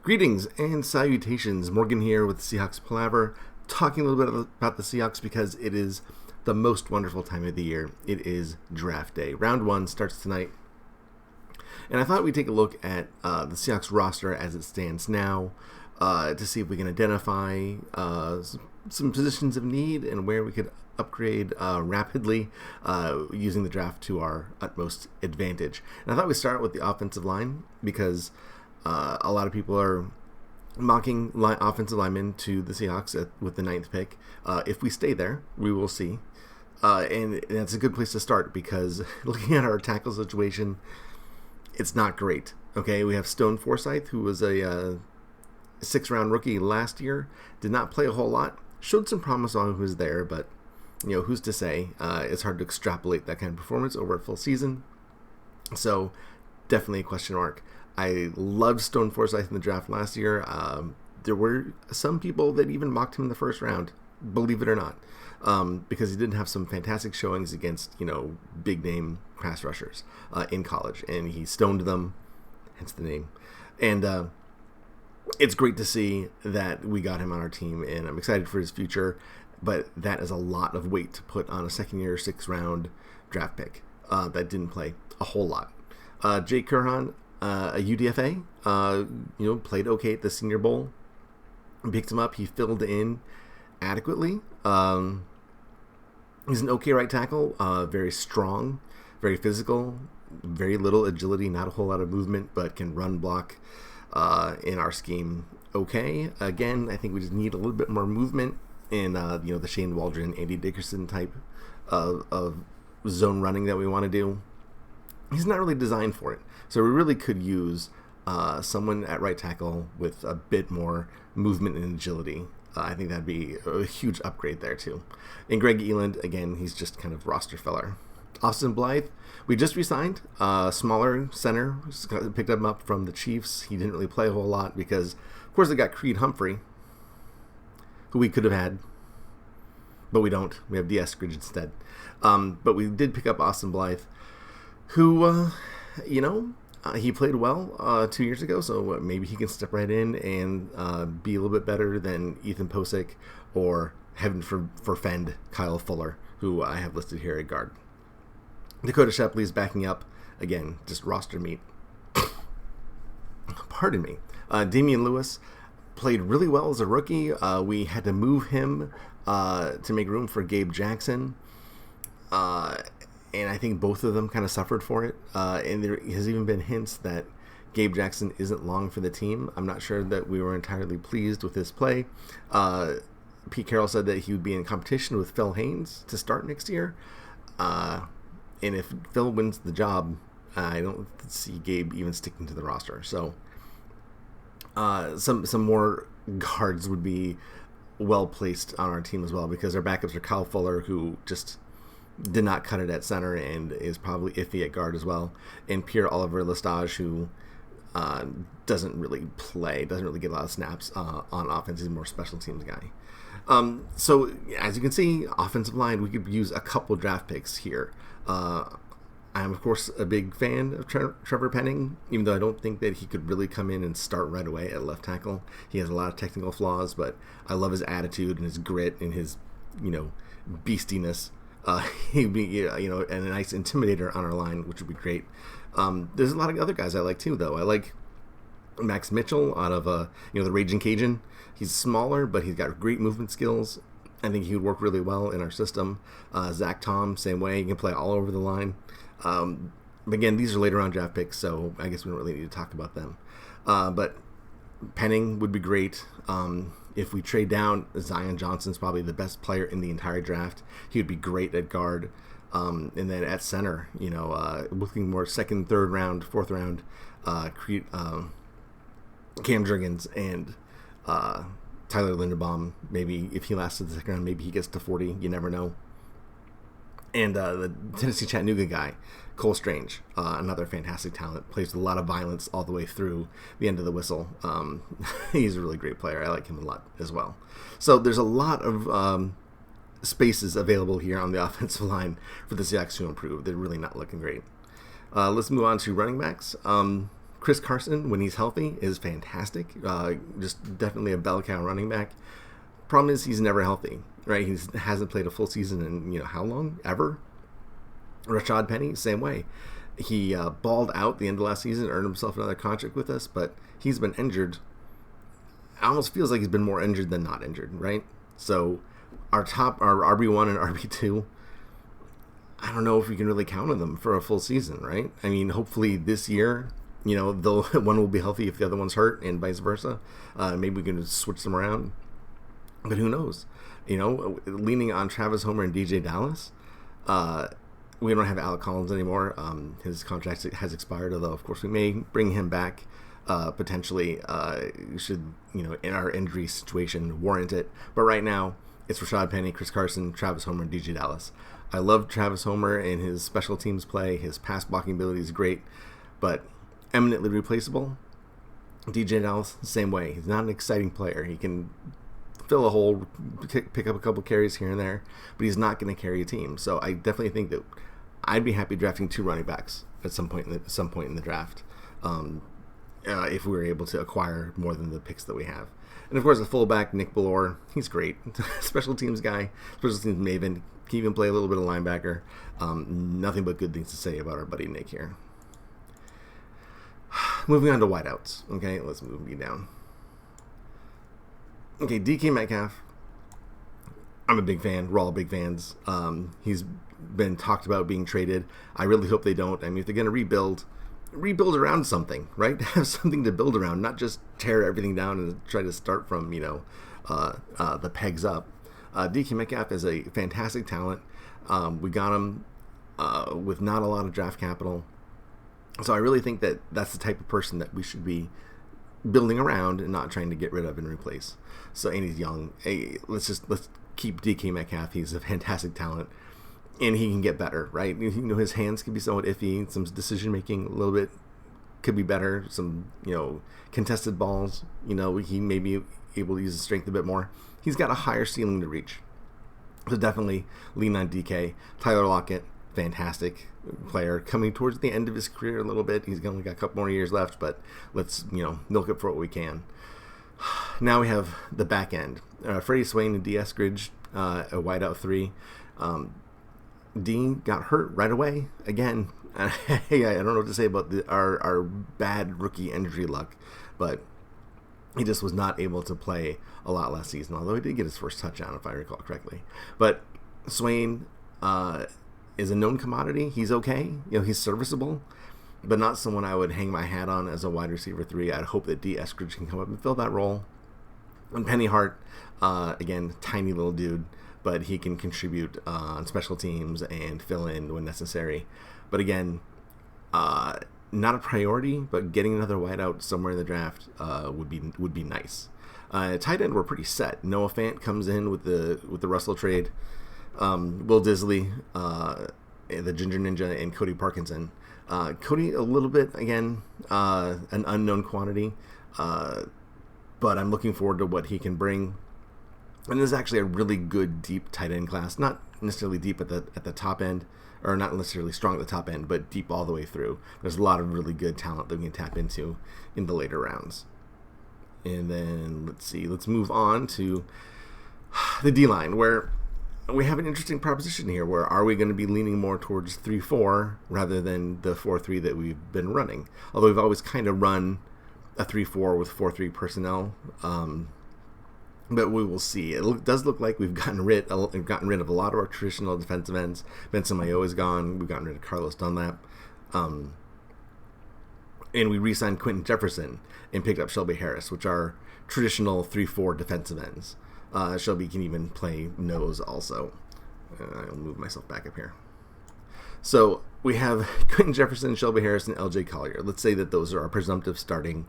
Greetings and salutations. Morgan here with Seahawks Palaver, talking a little bit about the Seahawks because it is the most wonderful time of the year. It is draft day. Round 1 starts tonight. And I thought we'd take a look at the Seahawks roster as it stands now to see if we can identify some positions of need and where we could upgrade rapidly using the draft to our utmost advantage. And I thought we'd start with the offensive line because a lot of people are mocking offensive linemen to the Seahawks with the 9th pick. If we stay there, we will see. And that's a good place to start because looking at our tackle situation, it's not great. Okay, we have Stone Forsythe, who was a 6th-round rookie last year, did not play a whole lot, showed some promise on who was there, but who's to say? It's hard to extrapolate that kind of performance over a full season. So definitely a question mark. I loved Stone Forsythe in the draft last year. There were some people that even mocked him in the first round, believe it or not, because he didn't have some fantastic showings against, big name pass rushers in college, and he stoned them, hence the name. And it's great to see that we got him on our team, and I'm excited for his future, but that is a lot of weight to put on a second-year, 6th-round draft pick that didn't play a whole lot. Jake Currhon, a UDFA, played okay at the Senior Bowl. Picked him up. He filled in adequately. He's an okay right tackle. Very strong, very physical, very little agility, not a whole lot of movement, but can run block in our scheme. Okay. Again, I think we just need a little bit more movement in the Shane Waldron, Andy Dickerson type of zone running that we want to do. He's not really designed for it. So we really could use someone at right tackle with a bit more movement and agility. I think that'd be a huge upgrade there too. And Greg Eland, again, he's just kind of roster filler. Austin Blythe, we just re-signed, smaller center, picked him up from the Chiefs. He didn't really play a whole lot because, of course, they got Creed Humphrey, who we could have had, but we don't. We have D. Eskridge instead. But we did pick up Austin Blythe, who, he played well 2 years ago, so maybe he can step right in and be a little bit better than Ethan Posick or, heaven forfend, Kyle Fuller, who I have listed here at guard. Dakota Shepley's backing up. Again, just roster meat. Pardon me. Demian Lewis played really well as a rookie. We had to move him to make room for Gabe Jackson. And I think both of them kind of suffered for it. And there has even been hints that Gabe Jackson isn't long for the team. I'm not sure that we were entirely pleased with his play. Pete Carroll said that he would be in competition with Phil Haynes to start next year. And if Phil wins the job, I don't see Gabe even sticking to the roster. So some more guards would be well placed on our team as well, because our backups are Kyle Fuller, who just did not cut it at center and is probably iffy at guard as well, and Pierre Oliver Lestage, who doesn't really get a lot of snaps on offense. He's a more special teams guy. So as you can see, offensive line, we could use a couple draft picks here. I'm of course a big fan of Trevor Penning, even though I don't think that he could really come in and start right away at left tackle. He has a lot of technical flaws, but I love his attitude and his grit and his beastiness. He'd be, and a nice intimidator on our line, which would be great. There's a lot of other guys I like too, though. I like Max Mitchell out of, the Raging Cajun. He's smaller, but he's got great movement skills. I think he would work really well in our system. Zach Tom, same way. He can play all over the line. Again, these are later round draft picks, so I guess we don't really need to talk about them. But Penning would be great. If we trade down, Zion Johnson's probably the best player in the entire draft. He would be great at guard. And then at center, looking more 2nd, 3rd round, 4th round, Cam Jurgens and Tyler Linderbaum. Maybe if he lasts to the 2nd round, maybe he gets to 40. You never know. And the Tennessee Chattanooga guy, Cole Strange, another fantastic talent, plays with a lot of violence all the way through the end of the whistle. He's a really great player. I like him a lot as well. So there's a lot of spaces available here on the offensive line for the Seahawks to improve. They're really not looking great. Let's move on to running backs. Chris Carson, when he's healthy, is fantastic. Just definitely a bell cow running back. Problem is he's never healthy, right? He hasn't played a full season in, how long? Ever? Rashad Penny, same way. He balled out the end of last season, earned himself another contract with us, but he's been injured. It almost feels like he's been more injured than not injured, right? So our RB1 and RB2, I don't know if we can really count on them for a full season, right? I mean, hopefully this year, though one will be healthy if the other one's hurt and vice versa. Maybe we can switch them around. But who knows? Leaning on Travis Homer and DJ Dallas, we don't have Alec Collins anymore. His contract has expired, although, of course, we may bring him back potentially should, in our injury situation, warrant it. But right now, it's Rashad Penny, Chris Carson, Travis Homer, and DJ Dallas. I love Travis Homer and his special teams play. His pass blocking ability is great, but eminently replaceable. DJ Dallas, same way. He's not an exciting player. He can fill a hole, pick up a couple carries here and there, but he's not going to carry a team. So I definitely think that I'd be happy drafting 2 running backs at some point in the draft, if we were able to acquire more than the picks that we have. And of course, the fullback, Nick Bellore, he's great. Special teams guy, special teams maven. Can even play a little bit of linebacker. Nothing but good things to say about our buddy Nick here. Moving on to wideouts. Okay, let's move me down. Okay, DK Metcalf. I'm a big fan. We're all big fans. He's been talked about being traded. I really hope they don't. I mean, if they're going to rebuild around something, right? Have something to build around, not just tear everything down and try to start from, the pegs up. DK Metcalf is a fantastic talent. We got him with not a lot of draft capital. So I really think that that's the type of person that we should be building around and not trying to get rid of and replace. So, and he's young. Hey, let's keep DK Metcalf. He's a fantastic talent, and he can get better, right? His hands can be somewhat iffy. Some decision making a little bit could be better. Some, contested balls. He may be able to use his strength a bit more. He's got a higher ceiling to reach. So definitely lean on DK. Tyler Lockett, fantastic player, coming towards the end of his career a little bit. He's only got a couple more years left, but let's, milk it for what we can. Now we have the back end. Freddie Swain and D. Eskridge, a wideout 3. Dean got hurt right away again. I don't know what to say about our bad rookie injury luck, but he just was not able to play a lot last season, although he did get his first touchdown, if I recall correctly. But Swain is a known commodity. He's okay. He's serviceable, but not someone I would hang my hat on as a wide receiver 3. I'd hope that D. Eskridge can come up and fill that role. And Penny Hart, again, tiny little dude, but he can contribute on special teams and fill in when necessary. But again, not a priority, but getting another wideout somewhere in the draft would be nice. Tight end, we're pretty set. Noah Fant comes in with the Russell trade. Will Disley, the Ginger Ninja, and Cody Parkinson. Cody a little bit, again, an unknown quantity, but I'm looking forward to what he can bring. And this is actually a really good deep tight end class, not necessarily deep at the top end, or not necessarily strong at the top end, but deep all the way through. There's a lot of really good talent that we can tap into in the later rounds. And then let's move on to the D-line, where we have an interesting proposition here. Where are we going to be leaning more towards 3-4 rather than the 4-3 that we've been running? Although we've always kind of run a 3-4 with 4-3 personnel, but we will see. It does look like we've gotten rid of a lot of our traditional defensive ends. Benson Mayo is gone. We've gotten rid of Carlos Dunlap, and we re-signed Quentin Jefferson and picked up Shelby Harris, which are traditional 3-4 defensive ends. Shelby can even play nose also. I'll move myself back up here. So we have Quentin Jefferson, Shelby Harris, and LJ Collier. Let's say that those are our presumptive starting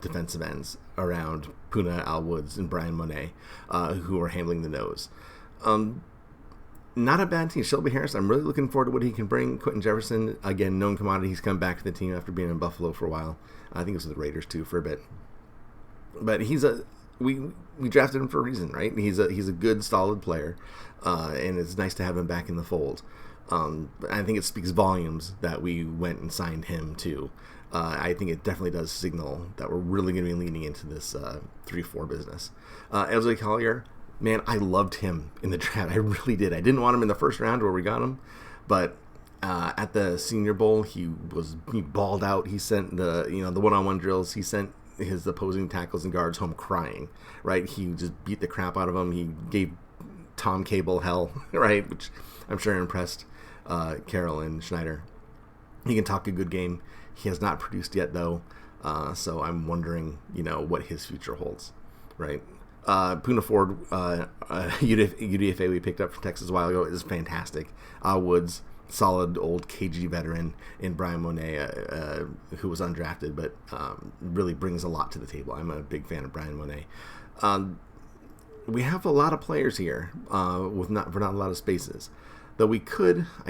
defensive ends around Puna, Al Woods, and Brian Monet, who are handling the nose. Not a bad team. Shelby Harris, I'm really looking forward to what he can bring. Quentin Jefferson, again, known commodity. He's come back to the team after being in Buffalo for a while. I think it was with the Raiders too for a bit. But we drafted him for a reason, right? He's a good, solid player, and it's nice to have him back in the fold. I think it speaks volumes that we went and signed him too. I think it definitely does signal that we're really going to be leaning into this 3-4 business. Elsley Collier, man, I loved him in the draft. I really did. I didn't want him in the first round where we got him, but at the Senior Bowl, he balled out. He sent the one-on-one drills. He sent his opposing tackles and guards home crying. Right? He just beat the crap out of them. He gave Tom Cable hell. Right? Which I'm sure impressed Carroll and Schneider. He can talk a good game. He has not produced yet, though, so I'm wondering, what his future holds, right? Puna Ford, UDFA we picked up from Texas a while ago, is fantastic. Woods, solid old KG veteran, and Brian Monet, who was undrafted, but really brings a lot to the table. I'm a big fan of Brian Monet. We have a lot of players here for not a lot of spaces, though I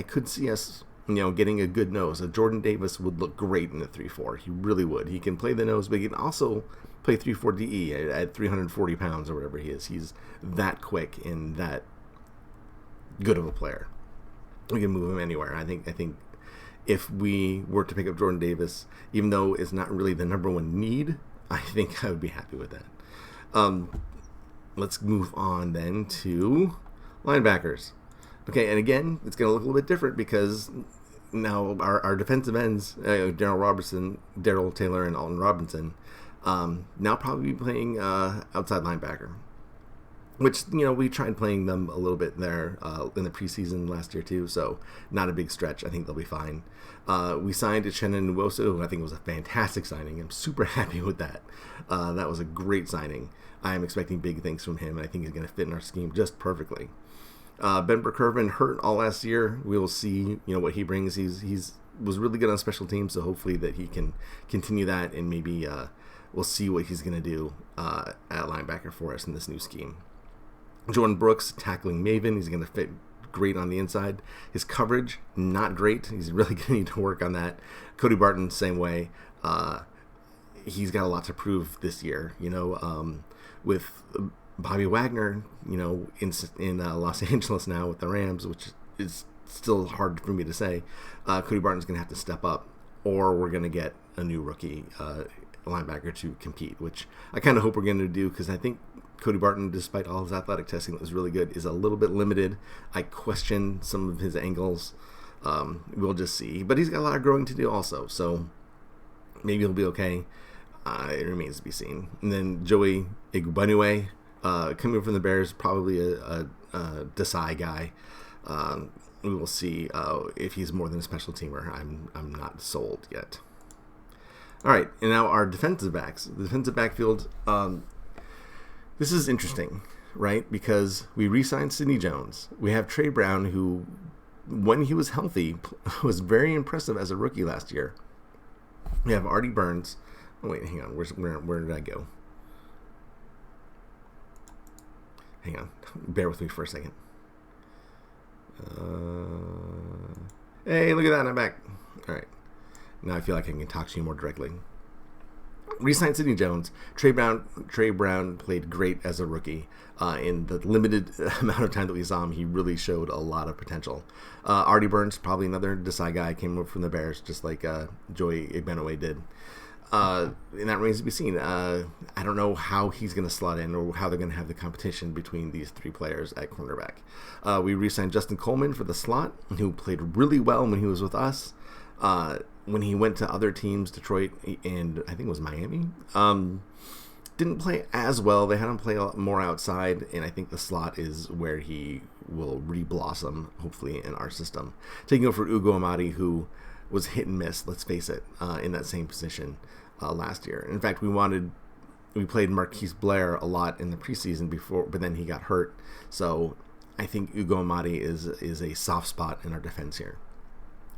could see us getting a good nose. Jordan Davis would look great in the 3-4. He really would. He can play the nose, but he can also play 3-4 DE at 340 pounds or whatever he is. He's that quick and that good of a player. We can move him anywhere. I think if we were to pick up Jordan Davis, even though it's not really the number one need, I think I would be happy with that. Let's move on then to linebackers. Okay, and again, it's going to look a little bit different because now our defensive ends, Daryl Taylor, and Alton Robinson, now probably be playing outside linebacker, which, we tried playing them a little bit there in the preseason last year too, so not a big stretch. I think they'll be fine. We signed Uchenna Nwosu, who I think was a fantastic signing. I'm super happy with that. That was a great signing. I am expecting big things from him, and I think he's going to fit in our scheme just perfectly. Ben Burkervin hurt all last year. We will see, what he brings. He's was really good on special teams, so hopefully that he can continue that, and maybe we'll see what he's going to do at linebacker for us in this new scheme. Jordan Brooks, tackling maven. He's going to fit great on the inside. His coverage, not great. He's really going to need to work on that. Cody Barton, same way. He's got a lot to prove this year, with Bobby Wagner, in Los Angeles now with the Rams, which is still hard for me to say. Cody Barton's going to have to step up, or we're going to get a new rookie linebacker to compete, which I kind of hope we're going to do, because I think Cody Barton, despite all his athletic testing that was really good, is a little bit limited. I question some of his angles. We'll just see. But he's got a lot of growing to do also, so maybe he'll be okay. It remains to be seen. And then Joey Igbanue, coming from the Bears, probably a Desai guy. We will see if he's more than a special teamer. I'm not sold yet. All right, and now our defensive backs. The defensive backfield, this is interesting, right? Because we re-signed Sidney Jones. We have Trey Brown, who, when he was healthy, was very impressive as a rookie last year. We have Artie Burns. Oh, wait, hang on. Where did I go? Hang on. Bear with me for a second. Hey, look at that. I'm back. All right. Now I feel like I can talk to you more directly. Re-signed Sidney Jones. Trey Brown played great as a rookie. In the limited amount of time that we saw him, he really showed a lot of potential. Artie Burns, probably another Desai guy, came over from the Bears, just like Joey Igbanue did. And that remains to be seen. I don't know how he's going to slot in, or how they're going to have the competition between these three players at cornerback. We re-signed Justin Coleman for the slot, who played really well when he was with us. When he went to other teams, Detroit and I think it was Miami, didn't play as well. They had him play a lot more outside, and I think the slot is where he will re-blossom, hopefully, in our system. Taking over for Ugo Amadi, who was hit and miss, let's face it, in that same position last year. In fact, we played Marquis Blair a lot in the preseason before, but then he got hurt. So I think Ugo Amadi is a soft spot in our defense here.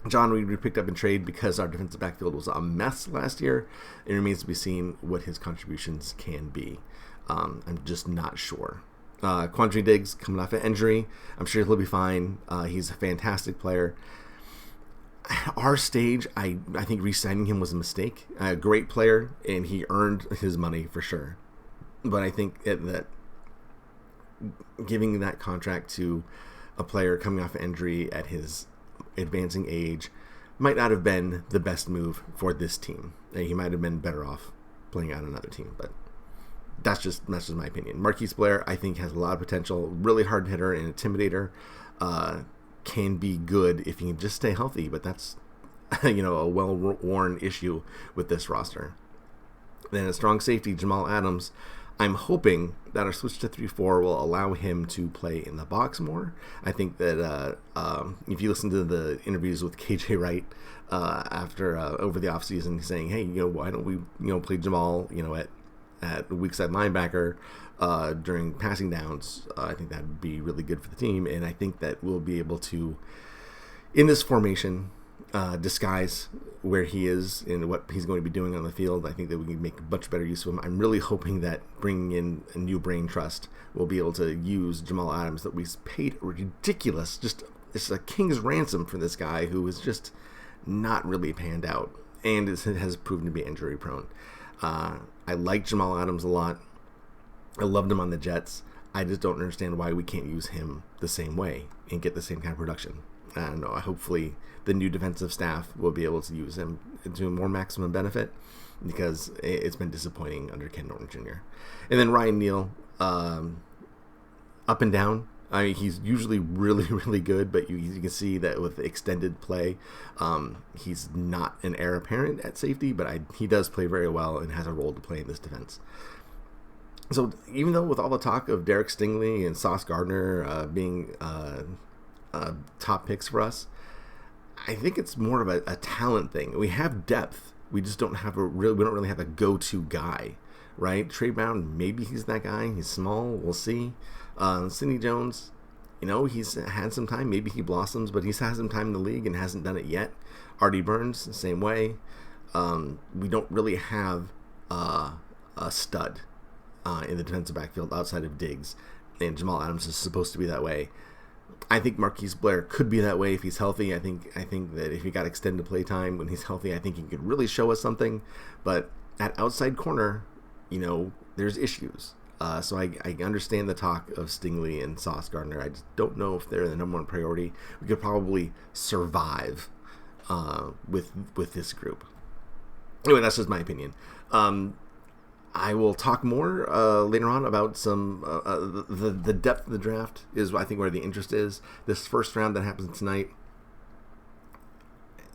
John Reed we picked up in trade because our defensive backfield was a mess last year. It remains to be seen what his contributions can be. I'm just not sure. Quandre Diggs coming off an injury. I'm sure he'll be fine. He's a fantastic player. At our stage, I think re-signing him was a mistake. A great player, and he earned his money for sure. But I think that giving that contract to a player coming off an injury at his advancing age might not have been the best move for this team. He might have been better off playing on another team, but that's just my opinion. Marquis Blair, I think, has a lot of potential. Really hard hitter and intimidator. Can be good if he can just stay healthy, but that's a well-worn issue with this roster. Then a strong safety, Jamal Adams. I'm hoping that our switch to 3-4 will allow him to play in the box more. I think that if you listen to the interviews with KJ Wright after over the offseason, saying, hey, why don't we play Jamal at weak side linebacker during passing downs, I think that would be really good for the team. And I think that we'll be able to, in this formation, disguise where he is and what he's going to be doing on the field. I think that we can make much better use of him. I'm really hoping that bringing in a new brain trust will be able to use Jamal Adams, that we paid ridiculous, it's a king's ransom for this guy who is just not really panned out and has proven to be injury prone. I like Jamal Adams a lot. I loved him on the Jets. I just don't understand why we can't use him the same way and get the same kind of production. I don't know. Hopefully the new defensive staff will be able to use him to more maximum benefit, because it's been disappointing under Ken Norton Jr. And then Ryan Neal, up and down. I mean, he's usually really, really good, but you can see that with extended play, he's not an heir apparent at safety, but he does play very well and has a role to play in this defense. So even though with all the talk of Derek Stingley and Sauce Gardner being top picks for us, I think it's more of a talent thing. We have depth. We just don't really have a go-to guy, right? Trey Brown, maybe he's that guy. He's small. We'll see. Sidney Jones, he's had some time. Maybe he blossoms, but he's had some time in the league and hasn't done it yet. Artie Burns, same way. We don't really have a stud in the defensive backfield outside of Diggs, and Jamal Adams is supposed to be that way. I think Marquis Blair could be that way if he's healthy. I think that if he got extended play time when he's healthy, I think he could really show us something. But at outside corner, there's issues. So I understand the talk of Stingley and Sauce Gardner. I just don't know if they're the number one priority. We could probably survive with this group. Anyway, that's just my opinion. I will talk more later on about some the depth of the draft is, I think, where the interest is. This first round that happens tonight,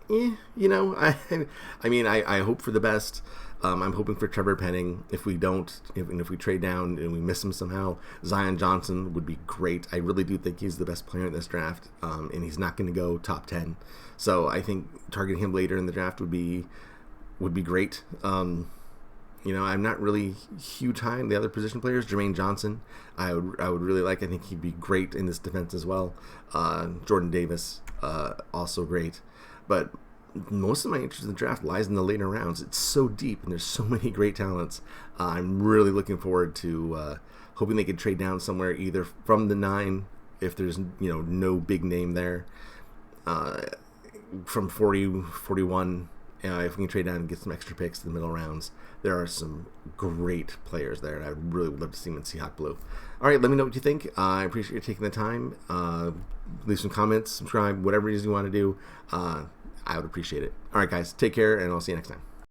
I hope for the best. I'm hoping for Trevor Penning. If we don't, if we trade down and we miss him somehow, Zion Johnson would be great. I really do think he's the best player in this draft, and he's not going to go top 10. So I think targeting him later in the draft would be great. I'm not really huge high in the other position players. Jermaine Johnson, I would really like. I think he'd be great in this defense as well. Jordan Davis, also great. But most of my interest in the draft lies in the later rounds. It's so deep, and there's so many great talents. I'm really looking forward to hoping they could trade down somewhere, either from the 9, if there's no big name there, from 40, 41. If we can trade down and get some extra picks in the middle rounds, there are some great players there, and I really would love to see them in Seahawk Blue. All right, let me know what you think. I appreciate you taking the time. Leave some comments, subscribe, whatever it is you want to do. I would appreciate it. All right, guys, take care, and I'll see you next time.